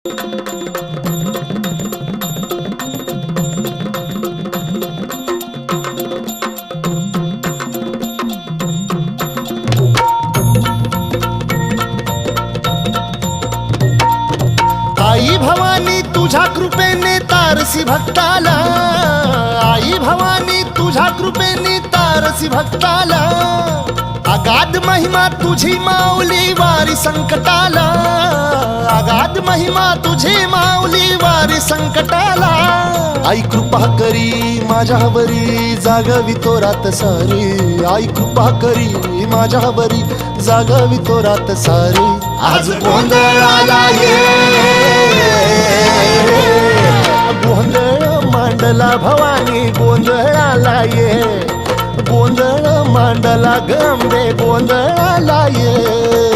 आई भवानी तुझ्या कृपेने तारसी भक्ताला, आई भवानी तुझ्या कृपेने तारसी भक्ताला, अगाध महिमा तुझी माऊली वारी संकटाला, अगाध महिमा तुझी माऊली वारी संकटाला. आई कृपा करी माझ्यावरी जागवी तो रात सारी, आई कृपा करी माझ्यावरी जागवी तो रात सारी. आज गोंधळाला ये, गोंधळ मांडला भवानी गोंधळाला ये, गोंधळ मांडला गंबे गोंधळाला ये.